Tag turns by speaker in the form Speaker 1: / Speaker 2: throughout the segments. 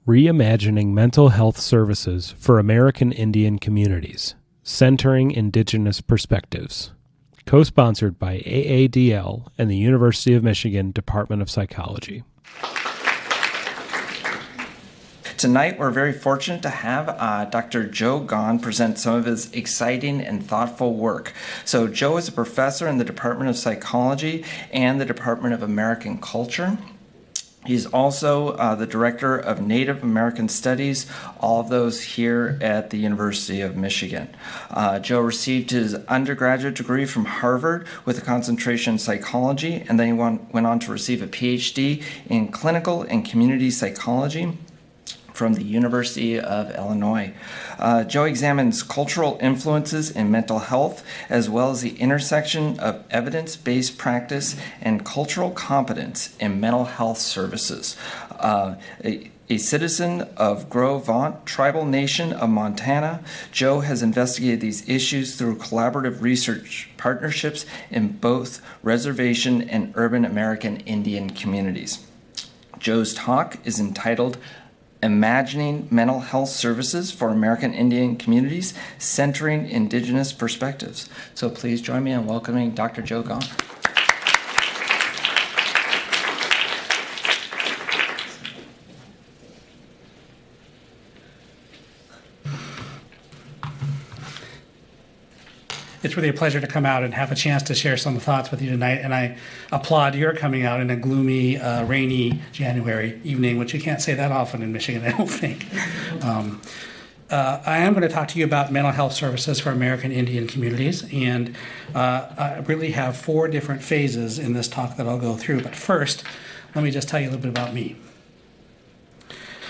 Speaker 1: Reimagining Mental Health Services for American Indian Communities, Centering Indigenous Perspectives, co-sponsored by AADL and the University of Michigan Department of Psychology.
Speaker 2: Tonight, we're very fortunate to have Dr. Joe Gahn present some of his exciting and thoughtful work. So Joe is a professor in the Department of Psychology and the Department of American Culture. He's also the Director of Native American Studies, all of those here at the University of Michigan. Joe received his undergraduate degree from Harvard with a concentration in psychology, and then he went on to receive a PhD in clinical and community psychology from the University of Illinois. Joe examines cultural influences in mental health, as well as the intersection of evidence-based practice and cultural competence in mental health services. A citizen of Gros Ventre tribal nation of Montana, Joe has investigated these issues through collaborative research partnerships in both reservation and urban American Indian communities. Joe's talk is entitled Imagining Mental Health Services for American Indian Communities, Centering Indigenous Perspectives. So please join me in welcoming Dr. Joe Gahn.
Speaker 3: It's really a pleasure to come out and have a chance to share some thoughts with you tonight, and I applaud your coming out in a gloomy, rainy January evening, which you can't say that often in Michigan, I don't think. I am going to talk to you about mental health services for American Indian communities, and I really have 4 different phases in this talk that I'll go through. But first, let me just tell you a little bit about me.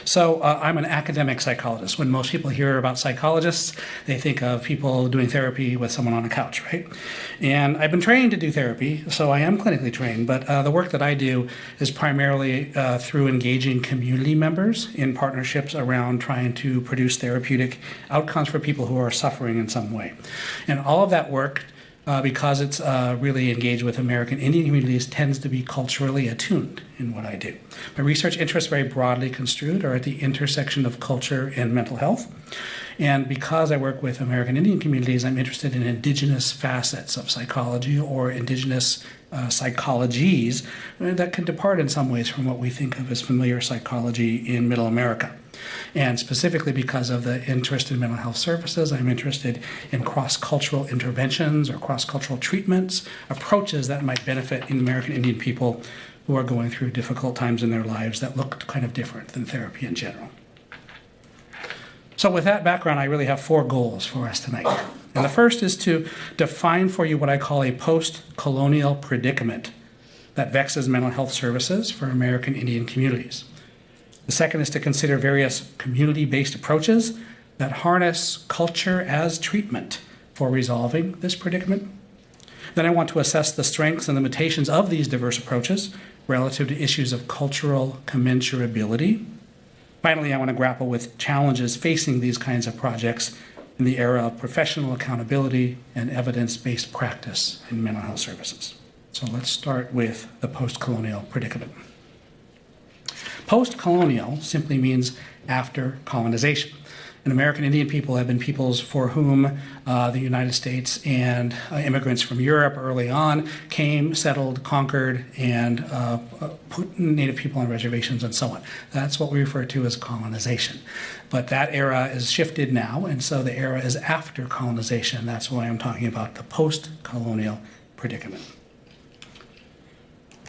Speaker 3: So I'm an academic psychologist. When most people hear about psychologists, they think of people doing therapy with someone on a couch, right? And I've been trained to do therapy, so I am clinically trained, but the work that I do is primarily through engaging community members in partnerships around trying to produce therapeutic outcomes for people who are suffering in some way. And all of that work, because it's really engaged with American Indian communities, tends to be culturally attuned in what I do. My research interests, very broadly construed, are at the intersection of culture and mental health. And because I work with American Indian communities, I'm interested in indigenous facets of psychology or indigenous psychologies that can depart in some ways from what we think of as familiar psychology in Middle America. And specifically because of the interest in mental health services, I'm interested in cross-cultural interventions or cross-cultural treatments, approaches that might benefit American Indian people who are going through difficult times in their lives that look kind of different than therapy in general. So with that background, I really have 4 goals for us tonight. And the first is to define for you what I call a post-colonial predicament that vexes mental health services for American Indian communities. The second is to consider various community-based approaches that harness culture as treatment for resolving this predicament. Then I want to assess the strengths and limitations of these diverse approaches relative to issues of cultural commensurability. Finally, I want to grapple with challenges facing these kinds of projects in the era of professional accountability and evidence-based practice in mental health services. So let's start with the post-colonial predicament. Post-colonial simply means after colonization. And American Indian people have been peoples for whom the United States and immigrants from Europe early on came, settled, conquered, and put Native people on reservations and so on. That's what we refer to as colonization. But that era is shifted now, and so the era is after colonization. That's why I'm talking about the post-colonial predicament.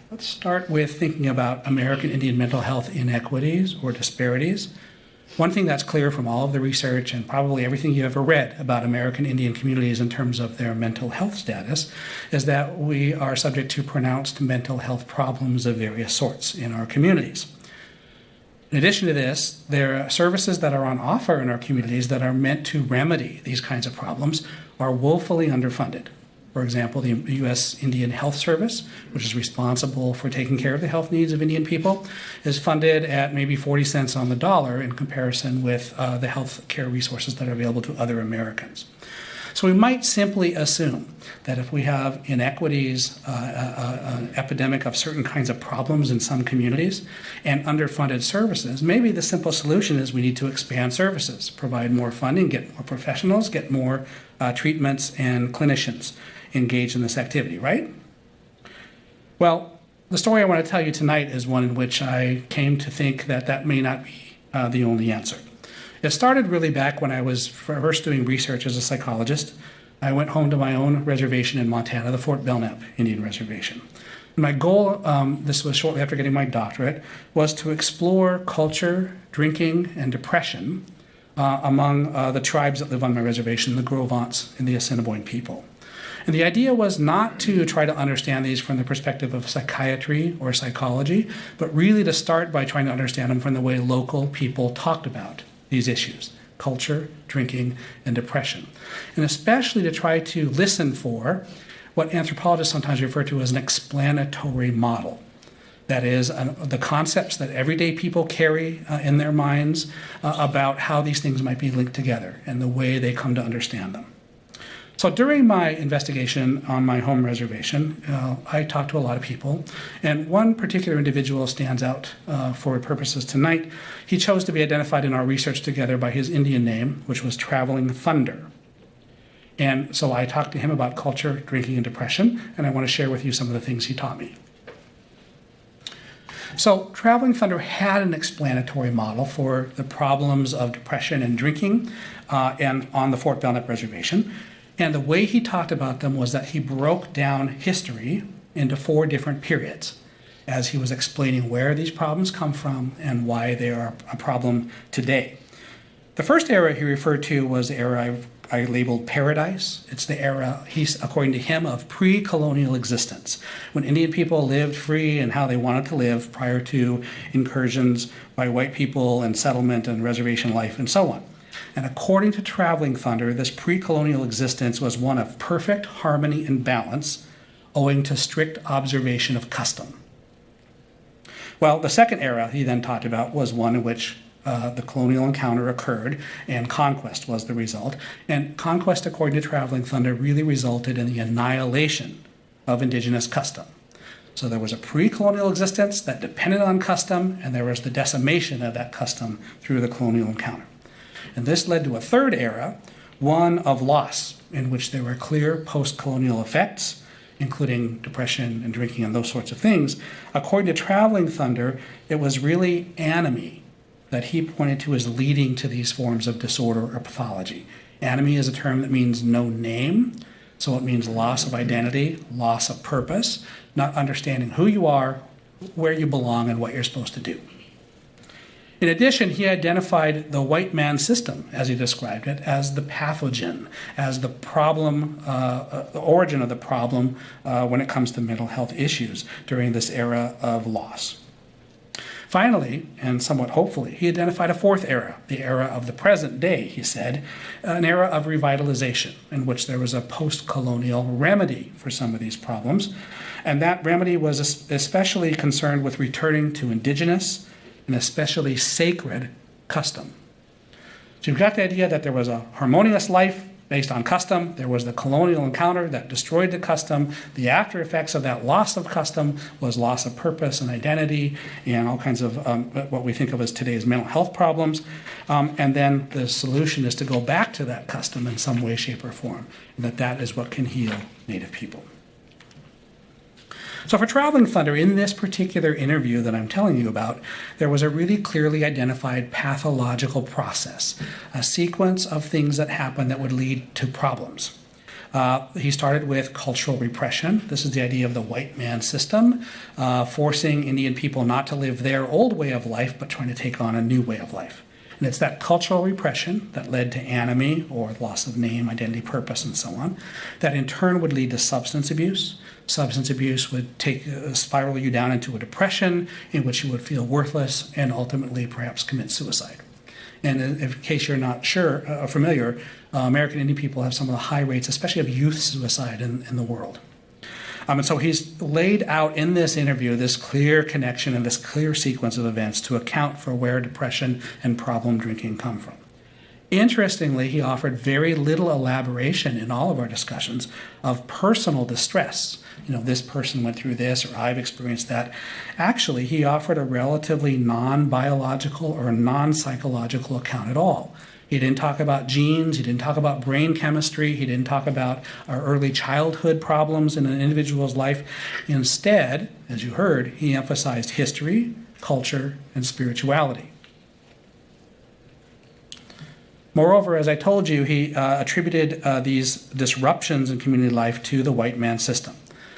Speaker 3: Let's start with thinking about American Indian mental health inequities or disparities. One thing that's clear from all of the research and probably everything you've ever read about American Indian communities in terms of their mental health status is that we are subject to pronounced mental health problems of various sorts in our communities. In addition to this, there are services that are on offer in our communities that are meant to remedy these kinds of problems are woefully underfunded. For example, the U.S. Indian Health Service, which is responsible for taking care of the health needs of Indian people, is funded at maybe 40 cents on the dollar in comparison with the health care resources that are available to other Americans. So we might simply assume that if we have inequities, an epidemic of certain kinds of problems in some communities, and underfunded services, maybe the simple solution is we need to expand services, provide more funding, get more professionals, get more treatments and clinicians engaged in this activity, right? Well, the story I want to tell you tonight is one in which I came to think that that may not be the only answer. It started really back when I was first doing research as a psychologist. I went home to my own reservation in Montana, the Fort Belknap Indian Reservation. My goal, this was shortly after getting my doctorate, was to explore culture, drinking, and depression among the tribes that live on my reservation, the Gros-Ventres and the Assiniboine people. And the idea was not to try to understand these from the perspective of psychiatry or psychology, but really to start by trying to understand them from the way local people talked about these issues: culture, drinking, and depression. And especially to try to listen for what anthropologists sometimes refer to as an explanatory model. That is, the concepts that everyday people carry in their minds about how these things might be linked together and the way they come to understand them. So during my investigation on my home reservation, I talked to a lot of people, and one particular individual stands out for purposes tonight. He chose to be identified in our research together by his Indian name, which was Traveling Thunder. And so I talked to him about culture, drinking, and depression, and I want to share with you some of the things he taught me. So Traveling Thunder had an explanatory model for the problems of depression and drinking and on the Fort Belknap Reservation. And the way he talked about them was that he broke down history into 4 different periods as he was explaining where these problems come from and why they are a problem today. The first era he referred to was the era I labeled Paradise. It's the era, according to him, of pre-colonial existence, when Indian people lived free and how they wanted to live prior to incursions by white people and settlement and reservation life and so on. And according to Traveling Thunder, this pre-colonial existence was one of perfect harmony and balance, owing to strict observation of custom. Well, the second era he then talked about was one in which the colonial encounter occurred and conquest was the result. And conquest, according to Traveling Thunder, really resulted in the annihilation of Indigenous custom. So there was a pre-colonial existence that depended on custom, and there was the decimation of that custom through the colonial encounter. And this led to a third era, one of loss, in which there were clear post-colonial effects, including depression and drinking and those sorts of things. According to Traveling Thunder, it was really anomie that he pointed to as leading to these forms of disorder or pathology. Anomie is a term that means no name, so it means loss of identity, loss of purpose, not understanding who you are, where you belong, and what you're supposed to do. In addition, he identified the white man system, as he described it, as the pathogen, as the problem, the origin of the problem when it comes to mental health issues during this era of loss. Finally, and somewhat hopefully, he identified a fourth era, the era of the present day, he said, an era of revitalization in which there was a post-colonial remedy for some of these problems. And that remedy was especially concerned with returning to indigenous and especially sacred custom. So you've got the idea that there was a harmonious life based on custom. There was the colonial encounter that destroyed the custom. The after effects of that loss of custom was loss of purpose and identity and all kinds of what we think of as today's mental health problems. And then the solution is to go back to that custom in some way, shape, or form, and that is what can heal Native people. So for Traveling Thunder, in this particular interview that I'm telling you about, there was a really clearly identified pathological process, a sequence of things that happen that would lead to problems. He started with cultural repression. This is the idea of the white man system, forcing Indian people not to live their old way of life, but trying to take on a new way of life. And it's that cultural repression that led to anomie, or loss of name, identity, purpose, and so on, that in turn would lead to substance abuse. Substance abuse would spiral you down into a depression in which you would feel worthless and ultimately perhaps commit suicide. And in case you're not familiar, American Indian people have some of the high rates, especially of youth suicide in the world. And so he's laid out in this interview this clear connection and this clear sequence of events to account for where depression and problem drinking come from. Interestingly, he offered very little elaboration in all of our discussions of personal distress. This person went through this, or I've experienced that. Actually, he offered a relatively non-biological or non-psychological account at all. He didn't talk about genes, he didn't talk about brain chemistry, he didn't talk about our early childhood problems in an individual's life. Instead, as you heard, he emphasized history, culture, and spirituality. Moreover, as I told you, he attributed these disruptions in community life to the white man system.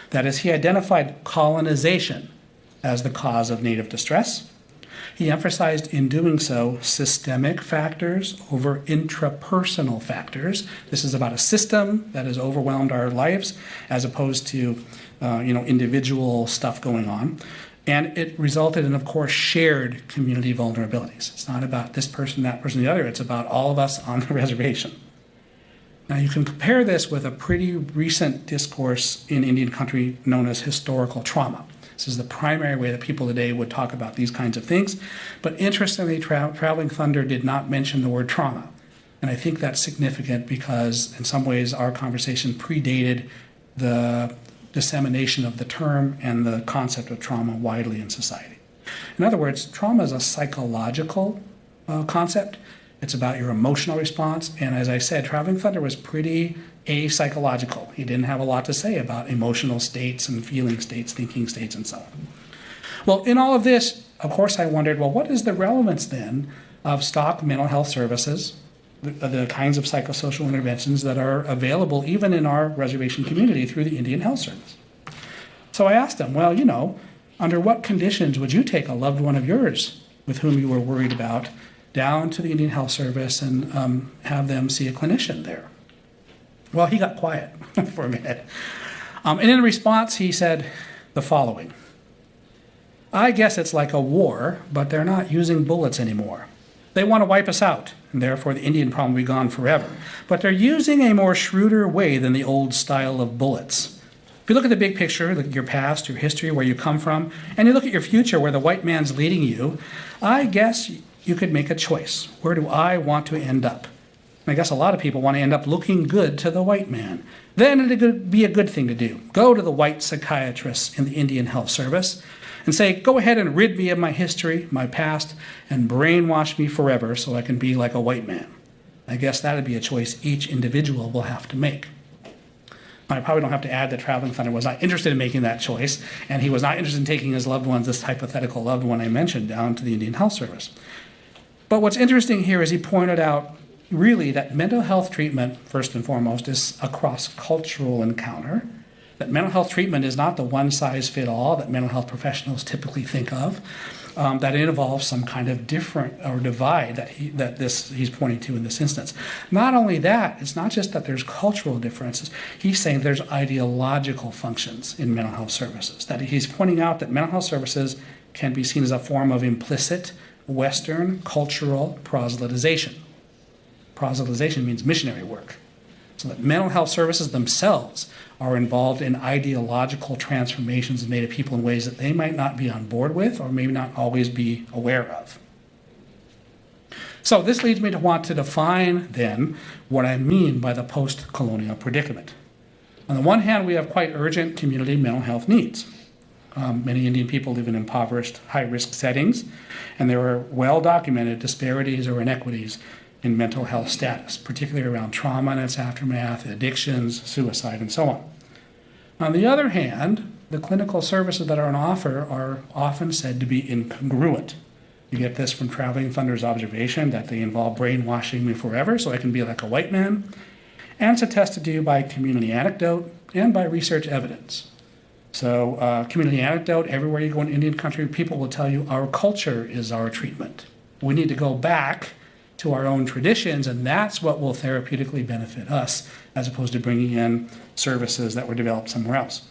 Speaker 3: That is, he identified colonization as the cause of native distress. He emphasized in doing so systemic factors over intrapersonal factors. This is about a system that has overwhelmed our lives as opposed to individual stuff going on. And it resulted in, of course, shared community vulnerabilities. It's not about this person, that person, the other. It's about all of us on the reservation. Now, you can compare this with a pretty recent discourse in Indian country known as historical trauma. This is the primary way that people today would talk about these kinds of things. But interestingly, Traveling Thunder did not mention the word trauma. And I think that's significant because in some ways our conversation predated the dissemination of the term and the concept of trauma widely in society. In other words, trauma is a psychological concept. It's about your emotional response. And as I said, Traveling Thunder was pretty psychological. He didn't have a lot to say about emotional states and feeling states, thinking states, and so on. Well, in all of this, of course, I wondered, well, what is the relevance then of stock mental health services, the kinds of psychosocial interventions that are available even in our reservation community through the Indian Health Service? So I asked him, well, under what conditions would you take a loved one of yours with whom you were worried about down to the Indian Health Service and have them see a clinician there? Well, he got quiet for a minute. And in response, he said the following: I guess it's like a war, but they're not using bullets anymore. They want to wipe us out, and therefore the Indian problem will be gone forever. But they're using a more shrewder way than the old style of bullets. If you look at the big picture, look at your past, your history, where you come from, and you look at your future, where the white man's leading you, I guess you could make a choice. Where do I want to end up? And I guess a lot of people want to end up looking good to the white man. Then it would be a good thing to do. Go to the white psychiatrist in the Indian Health Service and say, go ahead and rid me of my history, my past, and brainwash me forever so I can be like a white man. I guess that would be a choice each individual will have to make. I probably don't have to add that Traveling Thunder was not interested in making that choice, and he was not interested in taking his loved ones, this hypothetical loved one I mentioned, down to the Indian Health Service. But what's interesting here is he pointed out really that mental health treatment, first and foremost, is a cross-cultural encounter, that mental health treatment is not the one-size-fit-all that mental health professionals typically think of, that it involves some kind of different or divide that he's pointing to in this instance. Not only that, it's not just that there's cultural differences. He's saying there's ideological functions in mental health services, that he's pointing out that mental health services can be seen as a form of implicit Western cultural proselytization. Proselytization means missionary work. So that mental health services themselves are involved in ideological transformations of Native people in ways that they might not be on board with or maybe not always be aware of. So this leads me to want to define then what I mean by the post-colonial predicament. On the one hand, we have quite urgent community mental health needs. Many Indian people live in impoverished, high-risk settings, and there are well-documented disparities or inequities in mental health status, particularly around trauma and its aftermath, addictions, suicide, and so on. On the other hand, the clinical services that are on offer are often said to be incongruent. You get this from Traveling Thunder's observation that they involve brainwashing me forever so I can be like a white man, and it's attested to by community anecdote and by research evidence. So community anecdote, everywhere you go in Indian country, people will tell you our culture is our treatment. We need to go back to our own traditions, and that's what will therapeutically benefit us, as opposed to bringing in services that were developed somewhere else.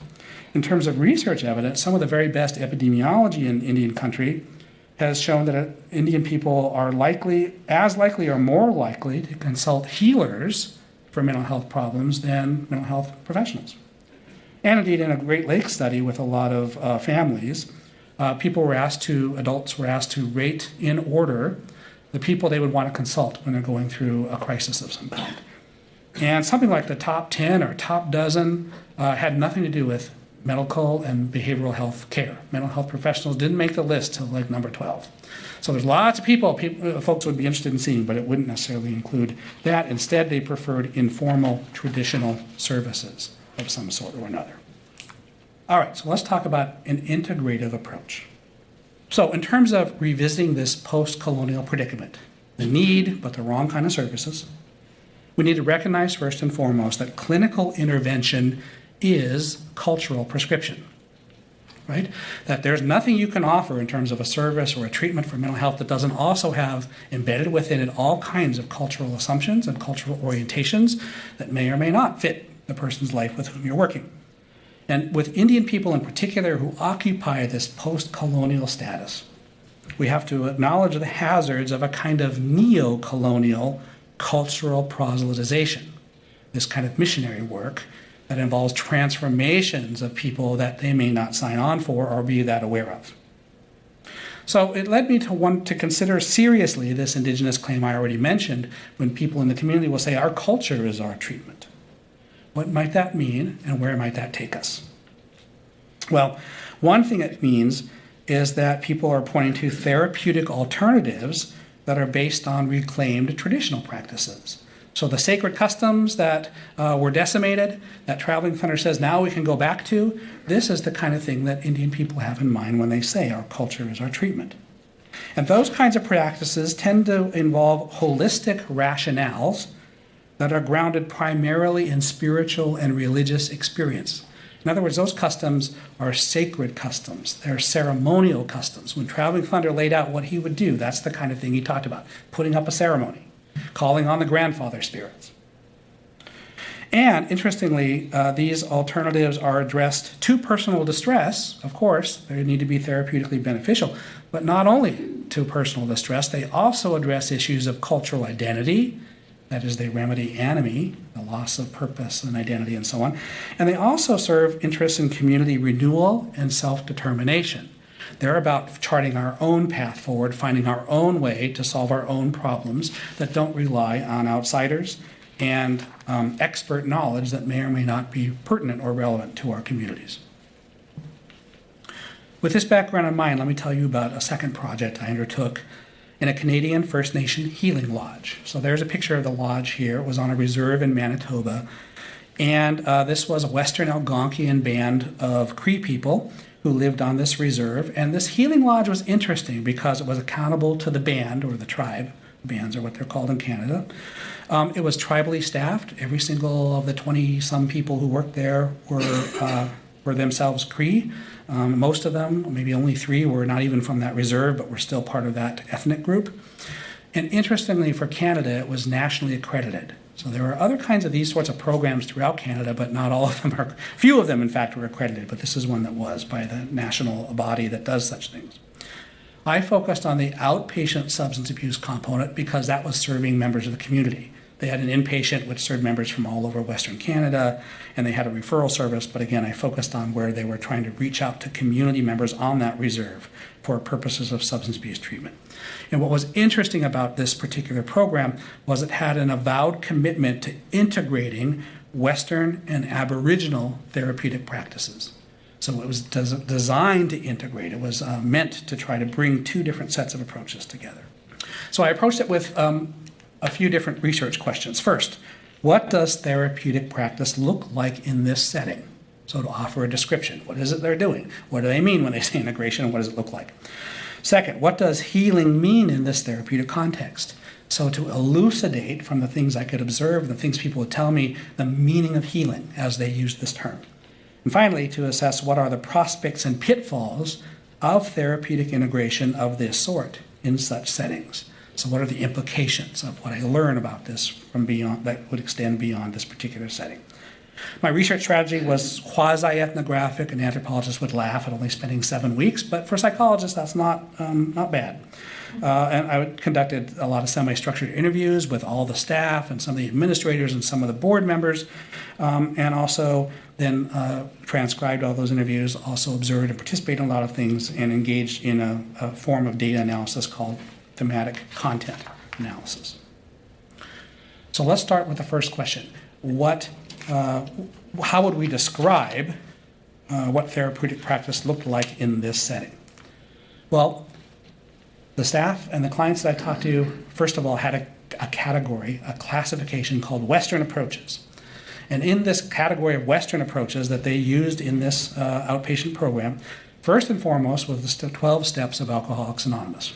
Speaker 3: In terms of research evidence, some of the very best epidemiology in Indian country has shown that Indian people are as likely or more likely to consult healers for mental health problems than mental health professionals. And indeed, in a Great Lakes study with a lot of families, adults were asked to rate in order the people they would want to consult when they're going through a crisis of some kind. And something like the top 10 or top dozen had nothing to do with medical and behavioral health care. Mental health professionals didn't make the list till like number 12. So there's lots of people folks would be interested in seeing, but it wouldn't necessarily include that. Instead, they preferred informal, traditional services of some sort or another. All right, so let's talk about an integrative approach. So in terms of revisiting this post-colonial predicament, the need but the wrong kind of services, we need to recognize first and foremost that clinical intervention is cultural prescription, right? That there's nothing you can offer in terms of a service or a treatment for mental health that doesn't also have embedded within it all kinds of cultural assumptions and cultural orientations that may or may not fit the person's life with whom you're working. And with Indian people in particular who occupy this post-colonial status, we have to acknowledge the hazards of a kind of neo-colonial cultural proselytization, this kind of missionary work that involves transformations of people that they may not sign on for or be that aware of. So it led me to want to consider seriously this Indigenous claim I already mentioned when people in the community will say, our culture is our treatment. What might that mean, and where might that take us? Well, one thing it means is that people are pointing to therapeutic alternatives that are based on reclaimed traditional practices. So the sacred customs that were decimated, that Traveling Thunder says now we can go back to, this is the kind of thing that Indian people have in mind when they say our culture is our treatment. And those kinds of practices tend to involve holistic rationales that are grounded primarily in spiritual and religious experience. In other words, those customs are sacred customs. They're ceremonial customs. When Traveling Thunder laid out what he would do, that's the kind of thing he talked about, putting up a ceremony, calling on the grandfather spirits. And interestingly, these alternatives are addressed to personal distress. Of course, they need to be therapeutically beneficial, but not only to personal distress, they also address issues of cultural identity. That is, they remedy anomie, the loss of purpose and identity and so on. And they also serve interests in community renewal and self-determination. They're about charting our own path forward, finding our own way to solve our own problems that don't rely on outsiders and expert knowledge that may or may not be pertinent or relevant to our communities. With this background in mind, let me tell you about a second project I undertook in a Canadian First Nation healing lodge. So there's a picture of the lodge here. It was on a reserve in Manitoba. And this was a Western Algonquian band of Cree people who lived on this reserve. And this healing lodge was interesting because it was accountable to the band or the tribe. Bands are what they're called in Canada. It was tribally staffed. Every single of the 20-some people who worked there were themselves Cree. Most of them, maybe only 3, were not even from that reserve, but were still part of that ethnic group. And interestingly, for Canada, it was nationally accredited. So there are other kinds of these sorts of programs throughout Canada, but not all of them are, few of them, in fact, were accredited, but this is one that was by the national body that does such things. I focused on the outpatient substance abuse component because that was serving members of the community. They had an inpatient which served members from all over Western Canada, and they had a referral service, but again, I focused on where they were trying to reach out to community members on that reserve for purposes of substance abuse treatment. And what was interesting about this particular program was it had an avowed commitment to integrating Western and Aboriginal therapeutic practices. So it was designed to integrate. It was meant to try to bring 2 different sets of approaches together. So I approached it with a few different research questions. First, what does therapeutic practice look like in this setting? So to offer a description, what is it they're doing? What do they mean when they say integration, and what does it look like? Second, what does healing mean in this therapeutic context? So to elucidate from the things I could observe, the things people would tell me, the meaning of healing as they use this term. And finally, to assess what are the prospects and pitfalls of therapeutic integration of this sort in such settings. So what are the implications of what I learn about this from beyond that would extend beyond this particular setting? My research strategy was quasi-ethnographic. An anthropologist would laugh at only spending 7 weeks, but for psychologists, that's not bad. And I conducted a lot of semi-structured interviews with all the staff and some of the administrators and some of the board members, and also then transcribed all those interviews, also observed and participated in a lot of things, and engaged in a form of data analysis called thematic content. analysis. So let's start with the first question. How would we describe what therapeutic practice looked like in this setting? Well, the staff and the clients that I talked to, first of all, had a category, a classification called Western Approaches. And in this category of Western approaches that they used in this outpatient program, first and foremost was the 12 steps of Alcoholics Anonymous.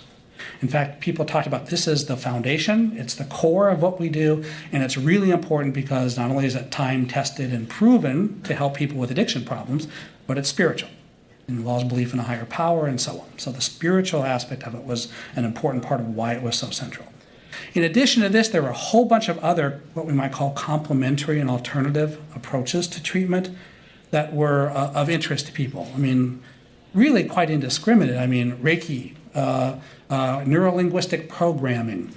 Speaker 3: In fact, people talked about this as the foundation, it's the core of what we do, and it's really important because not only is it time-tested and proven to help people with addiction problems, but it's spiritual. It involves belief in a higher power and so on. So the spiritual aspect of it was an important part of why it was so central. In addition to this, there were a whole bunch of other, what we might call complementary and alternative approaches to treatment that were of interest to people. I mean, really quite indiscriminate. I mean, Reiki, neuro-linguistic programming,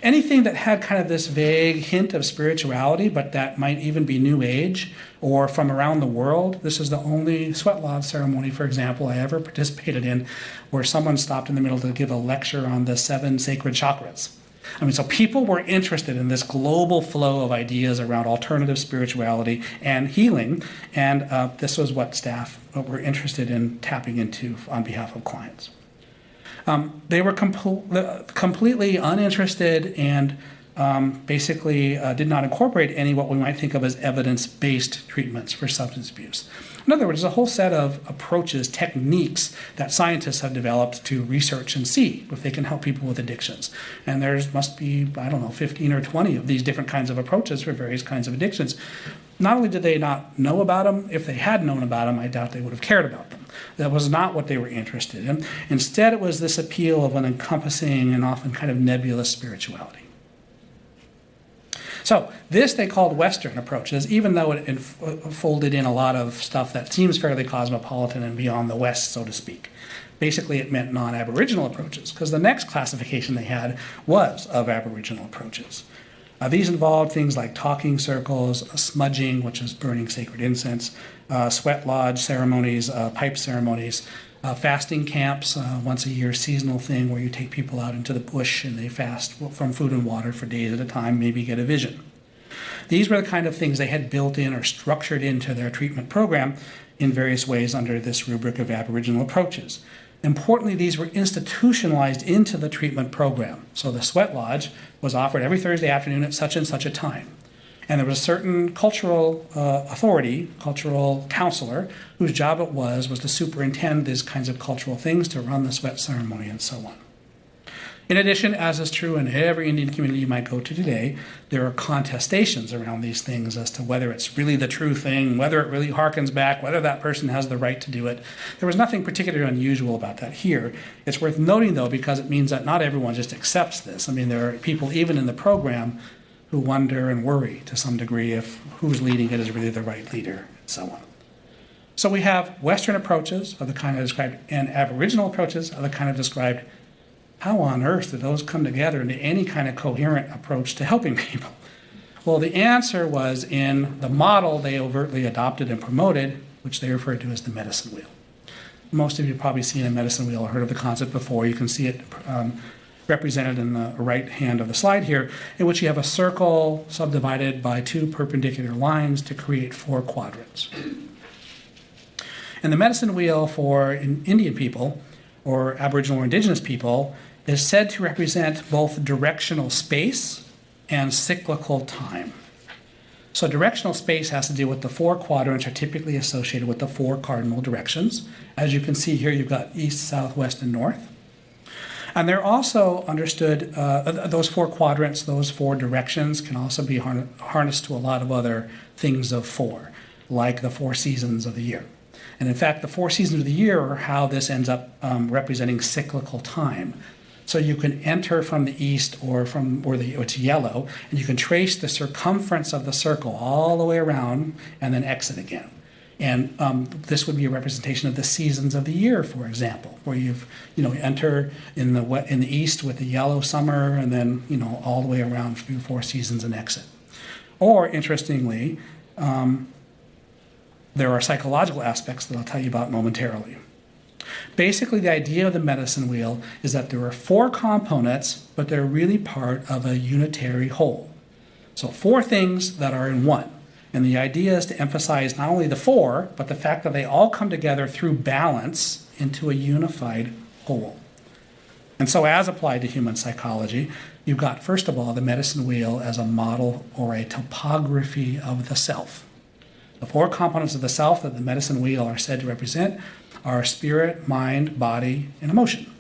Speaker 3: anything that had kind of this vague hint of spirituality, but that might even be New Age or from around the world. This is the only sweat lodge ceremony, for example, I ever participated in where someone stopped in the middle to give a lecture on the 7 sacred chakras. I mean, so people were interested in this global flow of ideas around alternative spirituality and healing, and this was what staff were interested in tapping into on behalf of clients. They were completely uninterested and basically did not incorporate any what we might think of as evidence-based treatments for substance abuse. In other words, there's a whole set of approaches, techniques that scientists have developed to research and see if they can help people with addictions. And there must be, 15 or 20 of these different kinds of approaches for various kinds of addictions. Not only did they not know about them, if they had known about them, I doubt they would have cared about them. That was not what they were interested in. Instead, it was this appeal of an encompassing and often kind of nebulous spirituality. So this they called Western approaches, even though it folded in a lot of stuff that seems fairly cosmopolitan and beyond the West, so to speak. Basically, it meant non-Aboriginal approaches, because the next classification they had was of Aboriginal approaches. These involved things like talking circles, smudging, which is burning sacred incense, sweat lodge ceremonies, pipe ceremonies, fasting camps, once a year seasonal thing where you take people out into the bush and they fast from food and water for days at a time, maybe get a vision. These were the kind of things they had built in or structured into their treatment program in various ways under this rubric of Aboriginal approaches. Importantly, these were institutionalized into the treatment program. So the sweat lodge was offered every Thursday afternoon at such and such a time. And there was a certain cultural authority, cultural counselor, whose job it was to superintend these kinds of cultural things, to run the sweat ceremony and so on. In addition, as is true in every Indian community you might go to today, there are contestations around these things as to whether it's really the true thing, whether it really harkens back, whether that person has the right to do it. There was nothing particularly unusual about that here. It's worth noting, though, because it means that not everyone just accepts this. I mean, there are people even in the program who wonder and worry to some degree if who's leading it is really the right leader, and so on. So we have Western approaches of the kind I described and Aboriginal approaches of the kind I've described. How on earth did those come together into any kind of coherent approach to helping people? Well, the answer was in the model they overtly adopted and promoted, which they referred to as the medicine wheel. Most of you have probably seen a medicine wheel or heard of the concept before. You can see it represented in the right hand of the slide here, in which you have a circle subdivided by 2 perpendicular lines to create 4 quadrants. And the medicine wheel for Indian people, or Aboriginal or Indigenous people, is said to represent both directional space and cyclical time. So directional space has to do with the 4 quadrants are typically associated with the 4 cardinal directions. As you can see here, you've got east, south, west, and north. And they're also understood, those 4 quadrants, those 4 directions can also be harnessed to a lot of other things of 4, like the 4 seasons of the year. And in fact, the 4 seasons of the year are how this ends up representing cyclical time. So you can enter from the east or from where it's yellow, and you can trace the circumference of the circle all the way around and then exit again. And this would be a representation of the seasons of the year, for example, where you enter in the east with the yellow summer, and then all the way around through 4 seasons and exit. Or interestingly, there are psychological aspects that I'll tell you about momentarily. Basically, the idea of the medicine wheel is that there are 4 components, but they're really part of a unitary whole. So 4 things that are in one. And the idea is to emphasize not only the 4, but the fact that they all come together through balance into a unified whole. And so as applied to human psychology, you've got, first of all, the medicine wheel as a model or a topography of the self. The 4 components of the self that the medicine wheel are said to represent are spirit, mind, body, and emotion.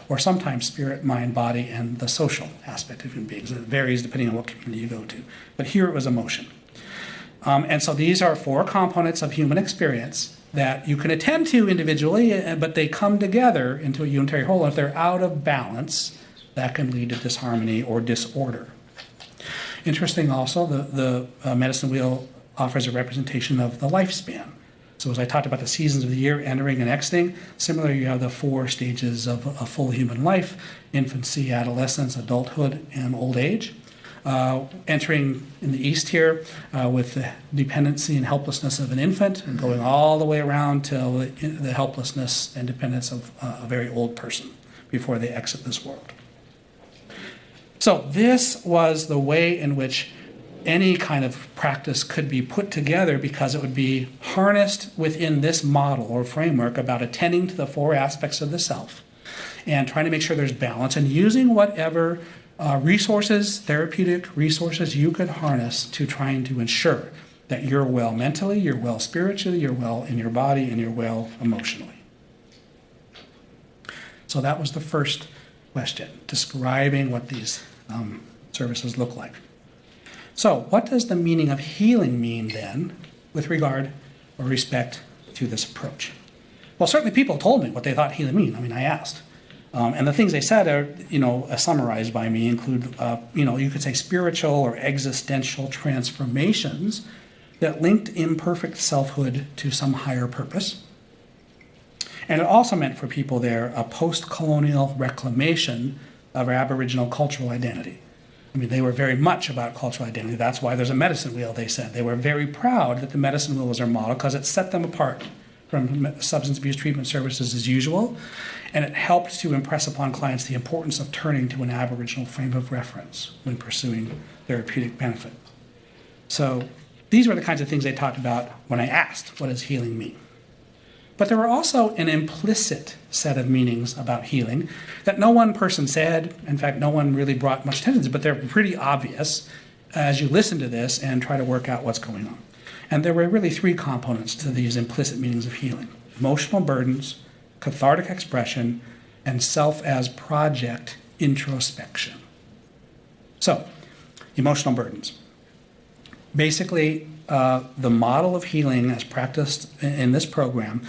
Speaker 3: Or sometimes spirit, mind, body, and the social aspect of human beings. It varies depending on what community you go to. But here it was emotion. And so these are 4 components of human experience that you can attend to individually, but they come together into a unitary whole. And if they're out of balance, that can lead to disharmony or disorder. Interesting also, the medicine wheel offers a representation of the lifespan. So as I talked about the seasons of the year, entering and exiting, similarly you have the 4 stages of a full human life: infancy, adolescence, adulthood, and old age. Entering in the east here with the dependency and helplessness of an infant, and going all the way around till the helplessness and dependence of a very old person before they exit this world. So this was the way in which any kind of practice could be put together, because it would be harnessed within this model or framework about attending to the 4 aspects of the self and trying to make sure there's balance, and using whatever resources, therapeutic resources you could harness to trying to ensure that you're well mentally, you're well spiritually, you're well in your body, and you're well emotionally. So that was the first question, describing what these services look like. So what does the meaning of healing mean then with regard or respect to this approach? Well, certainly people told me what they thought healing mean. I mean, I asked. And the things they said are, summarized by me include, you could say spiritual or existential transformations that linked imperfect selfhood to some higher purpose. And it also meant for people there a post-colonial reclamation of our Aboriginal cultural identity. I mean, they were very much about cultural identity. That's why there's a medicine wheel, they said. They were very proud that the medicine wheel was their model, because it set them apart from substance abuse treatment services as usual, and it helped to impress upon clients the importance of turning to an Aboriginal frame of reference when pursuing therapeutic benefit. So these were the kinds of things they talked about when I asked, what does healing mean? But there were also an implicit set of meanings about healing that no one person said. In fact, no one really brought much attention to, but they're pretty obvious as you listen to this and try to work out what's going on. And there were really 3 components to these implicit meanings of healing: emotional burdens, cathartic expression, and self as project introspection. So, emotional burdens. Basically, the model of healing as practiced in this program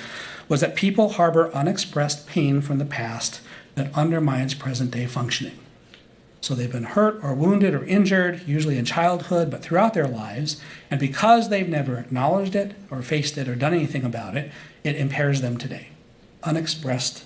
Speaker 3: was that people harbor unexpressed pain from the past that undermines present-day functioning. So they've been hurt or wounded or injured, usually in childhood, but throughout their lives, and because they've never acknowledged it or faced it or done anything about it, it impairs them today. Unexpressed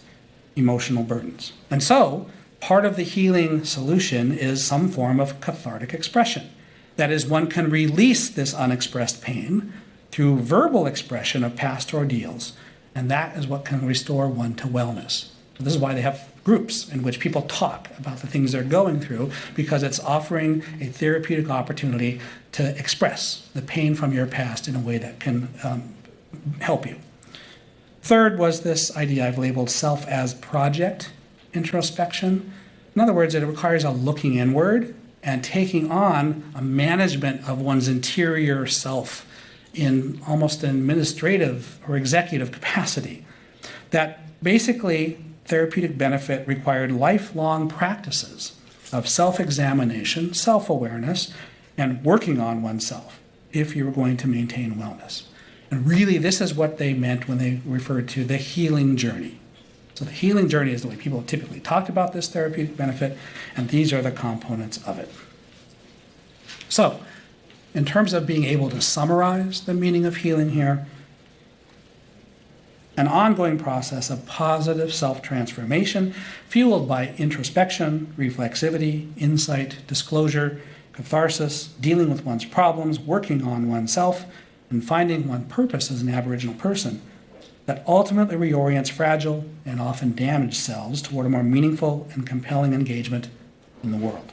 Speaker 3: emotional burdens. And so, part of the healing solution is some form of cathartic expression. That is, one can release this unexpressed pain through verbal expression of past ordeals, and that is what can restore one to wellness. This is why they have groups in which people talk about the things they're going through, because it's offering a therapeutic opportunity to express the pain from your past in a way that can help you. Third was this idea I've labeled self as project introspection. In other words, it requires a looking inward and taking on a management of one's interior self in almost an administrative or executive capacity. That basically therapeutic benefit required lifelong practices of self-examination, self-awareness, and working on oneself if you were going to maintain wellness. And really, this is what they meant when they referred to the healing journey. So the healing journey is the way people typically talked about this therapeutic benefit, and these are the components of it. So, in terms of being able to summarize the meaning of healing here, an ongoing process of positive self-transformation fueled by introspection, reflexivity, insight, disclosure, catharsis, dealing with one's problems, working on oneself, and finding one's purpose as an Aboriginal person. that ultimately reorients fragile and often damaged selves toward a more meaningful and compelling engagement in the world.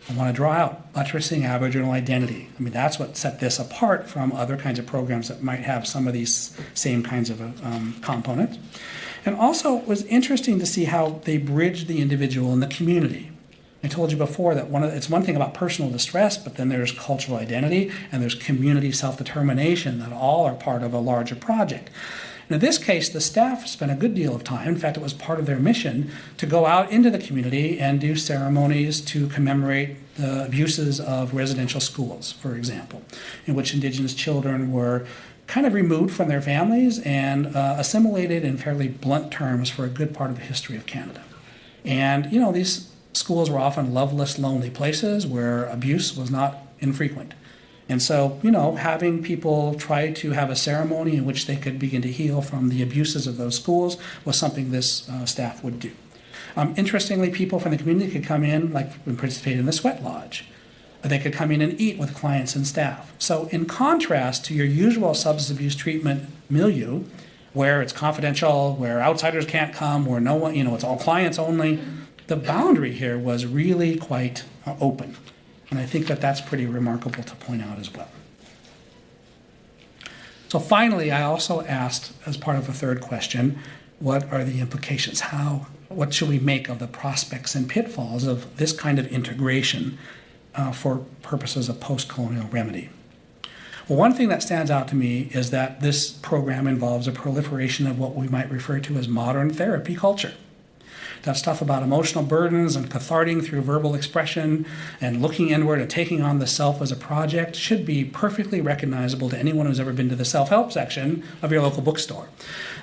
Speaker 3: I want to draw out buttressing Aboriginal identity. I mean, that's what set this apart from other kinds of programs that might have some of these same kinds of components. And also, it was interesting to see how they bridged the individual and the community. I told you before that it's one thing about personal distress, but then there's cultural identity and there's community self-determination that all are part of a larger project. And in this case, the staff spent a good deal of time, in fact, it was part of their mission, to go out into the community and do ceremonies to commemorate the abuses of residential schools, for example, in which Indigenous children were kind of removed from their families and assimilated in fairly blunt terms for a good part of the history of Canada. And, these schools were often loveless, lonely places where abuse was not infrequent. And so, having people try to have a ceremony in which they could begin to heal from the abuses of those schools was something this staff would do. Interestingly, people from the community could come in, and participate in the sweat lodge. They could come in and eat with clients and staff. So in contrast to your usual substance abuse treatment milieu, where it's confidential, where outsiders can't come, where no one, it's all clients only, the boundary here was really quite open. And I think that that's pretty remarkable to point out as well. So finally, I also asked, as part of a third question, what are the implications? What should we make of the prospects and pitfalls of this kind of integration for purposes of post-colonial remedy? Well, one thing that stands out to me is that this program involves a proliferation of what we might refer to as modern therapy culture. That stuff about emotional burdens and catharting through verbal expression and looking inward and taking on the self as a project should be perfectly recognizable to anyone who's ever been to the self-help section of your local bookstore.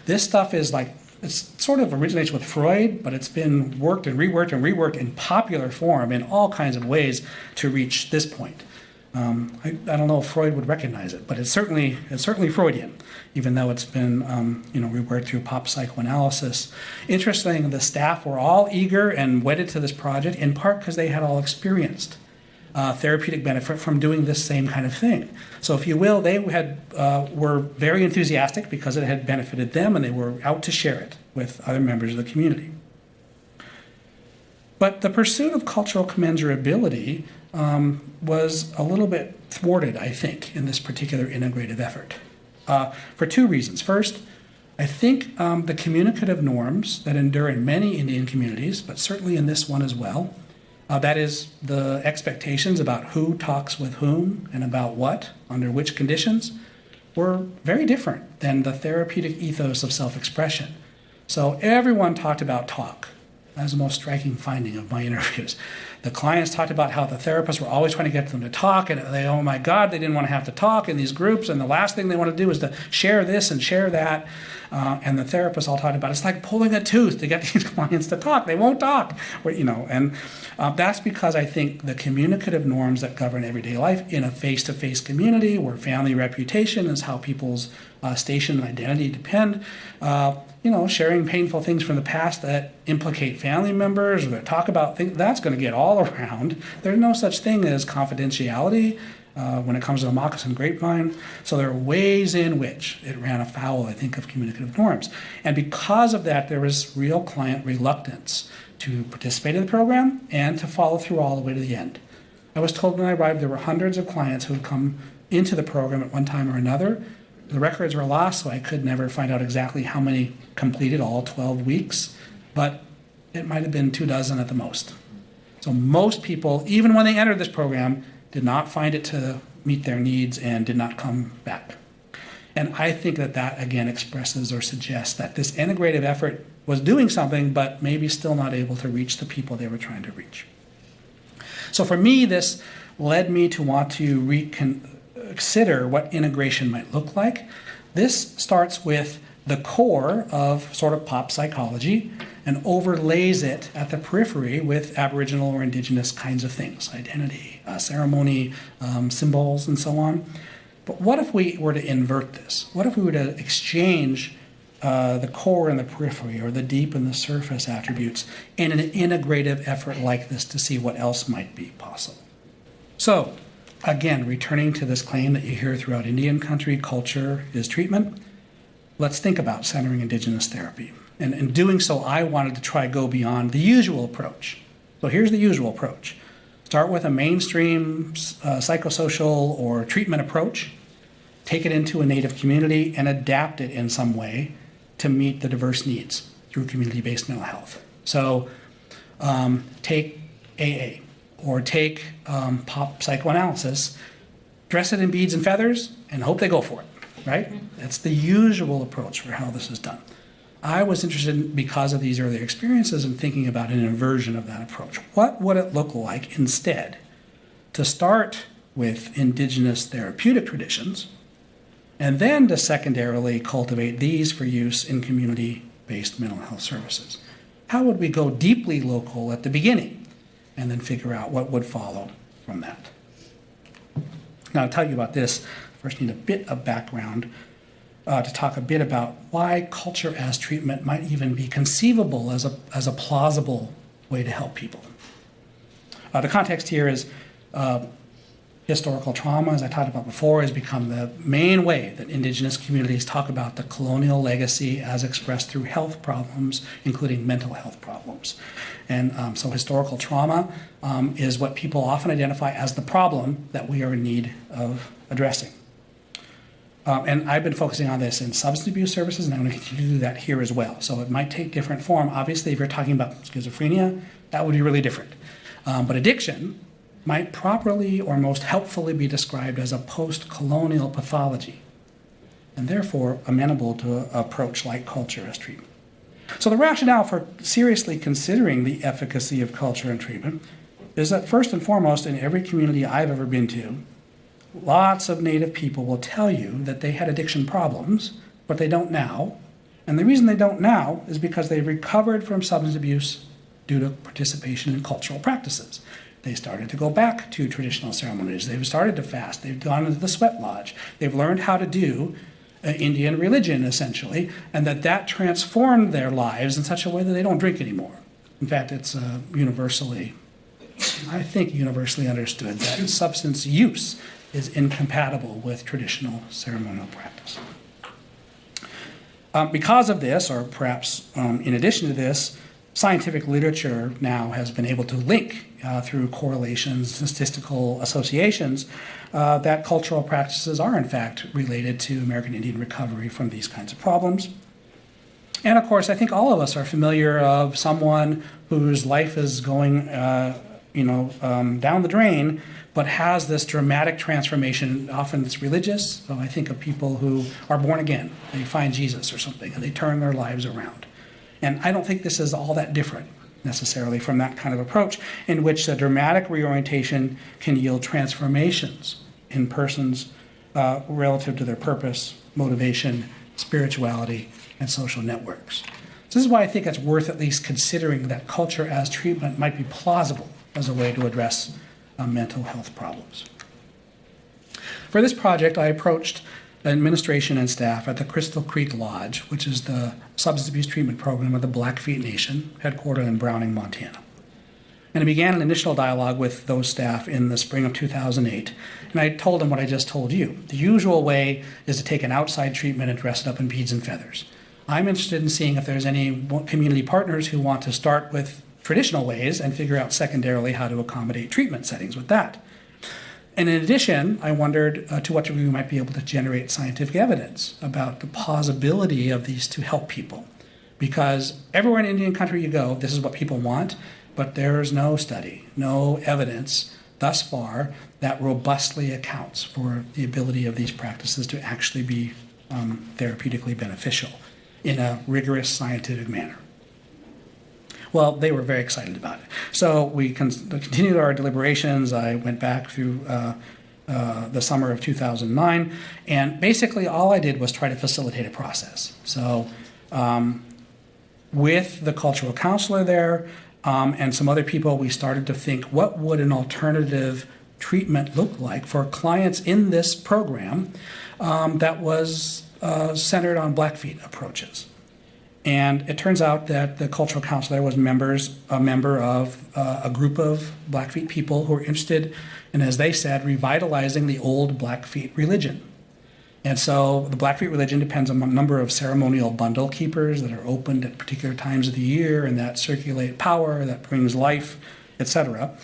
Speaker 3: This stuff is it sort of originates with Freud, but it's been worked and reworked in popular form in all kinds of ways to reach this point. I don't know if Freud would recognize it, but it's certainly Freudian, even though it's been reworked through pop psychoanalysis. Interesting, the staff were all eager and wedded to this project, in part because they had all experienced therapeutic benefit from doing this same kind of thing. So if you will, they were very enthusiastic because it had benefited them, and they were out to share it with other members of the community. But the pursuit of cultural commensurability was a little bit thwarted, I think, in this particular integrative effort, for two reasons. First, I think the communicative norms that endure in many Indian communities, but certainly in this one as well, that is, the expectations about who talks with whom and about what, under which conditions, were very different than the therapeutic ethos of self-expression. So everyone talked about talk. That was the most striking finding of my interviews. The clients talked about how the therapists were always trying to get them to talk, and oh my God, they didn't want to have to talk in these groups, and the last thing they want to do is to share this and share that. And the therapists all talked about it's like pulling a tooth to get these clients to talk. They won't talk, and that's because I think the communicative norms that govern everyday life in a face-to-face community where family reputation is how people's station and identity depend, sharing painful things from the past that implicate family members or that talk about things, that's going to get all around. There's no such thing as confidentiality when it comes to the moccasin grapevine. So there are ways in which it ran afoul, I think, of communicative norms. And because of that, there was real client reluctance to participate in the program and to follow through all the way to the end. I was told when I arrived there were hundreds of clients who had come into the program at one time or another. The records were lost, so I could never find out exactly how many completed all 12 weeks, but it might have been 24 at the most. So most people, even when they entered this program, did not find it to meet their needs and did not come back. And I think that again expresses or suggests that this integrative effort was doing something, but maybe still not able to reach the people they were trying to reach. So for me, this led me to want to consider what integration might look like. This starts with the core of sort of pop psychology and overlays it at the periphery with Aboriginal or Indigenous kinds of things, identity, ceremony, symbols, and so on. But what if we were to invert this? What if we were to exchange the core and the periphery, or the deep and the surface attributes, in an integrative effort like this to see what else might be possible? So, again, returning to this claim that you hear throughout Indian country, culture is treatment. let's think about centering Indigenous therapy. And in doing so, I wanted to try go beyond the usual approach. So here's the usual approach. Start with a mainstream psychosocial or treatment approach, take it into a Native community, and adapt it in some way to meet the diverse needs through community-based mental health. So take AA or take pop psychoanalysis, dress it in beads and feathers, and hope they go for it, right? That's the usual approach for how this is done. I was interested in, because of these earlier experiences, in thinking about an inversion of that approach. What would it look like instead to start with Indigenous therapeutic traditions and then to secondarily cultivate these for use in community-based mental health services? How would we go deeply local at the beginning and then figure out what would follow from that? Now, to tell you about this, first need a bit of background to talk a bit about why culture as treatment might even be conceivable as a plausible way to help people. The context here is historical trauma, as I talked about before, has become the main way that Indigenous communities talk about the colonial legacy as expressed through health problems, including mental health problems. And so historical trauma is what people often identify as the problem that we are in need of addressing. And I've been focusing on this in substance abuse services, and I'm going to continue to do that here as well. So it might take different form. Obviously, if you're talking about schizophrenia, that would be really different. But addiction might properly or most helpfully be described as a post-colonial pathology, and therefore amenable to an approach like culture as treatment. So the rationale for seriously considering the efficacy of culture and treatment is that first and foremost, in every community I've ever been to, lots of Native people will tell you that they had addiction problems, but they don't now. And the reason they don't now is because they recovered from substance abuse due to participation in cultural practices. They started to go back to traditional ceremonies. They've started to fast. They've gone into the sweat lodge. They've learned how to do Indian religion, essentially, and that transformed their lives in such a way that they don't drink anymore. In fact, it's universally understood that substance use is incompatible with traditional ceremonial practice. Because of this, or perhaps in addition to this, scientific literature now has been able to link through correlations, statistical associations, that cultural practices are in fact related to American Indian recovery from these kinds of problems. And of course, I think all of us are familiar of someone whose life is going down the drain, but has this dramatic transformation. Often it's religious. So I think of people who are born again. They find Jesus or something, and they turn their lives around. And I don't think this is all that different necessarily from that kind of approach, in which a dramatic reorientation can yield transformations in persons relative to their purpose, motivation, spirituality, and social networks. So this is why I think it's worth at least considering that culture as treatment might be plausible as a way to address mental health problems. For this project, I approached administration and staff at the Crystal Creek Lodge, which is the substance abuse treatment program of the Blackfeet Nation, headquartered in Browning, Montana. And I began an initial dialogue with those staff in the spring of 2008, and I told them what I just told you. The usual way is to take an outside treatment and dress it up in beads and feathers. I'm interested in seeing if there's any community partners who want to start with traditional ways and figure out secondarily how to accommodate treatment settings with that. And in addition, I wondered to what degree we might be able to generate scientific evidence about the plausibility of these to help people. Because everywhere in Indian country you go, this is what people want, but there's no study, no evidence thus far that robustly accounts for the ability of these practices to actually be therapeutically beneficial in a rigorous scientific manner. Well, they were very excited about it. So we continued our deliberations. I went back through the summer of 2009, and basically all I did was try to facilitate a process. So with the cultural counselor there and some other people, we started to think, what would an alternative treatment look like for clients in this program that was centered on Blackfeet approaches? And it turns out that the cultural counselor was a member of a group of Blackfeet people who were interested in, as they said, revitalizing the old Blackfeet religion. And so the Blackfeet religion depends on a number of ceremonial bundle keepers that are opened at particular times of the year and that circulate power, that brings life, etc.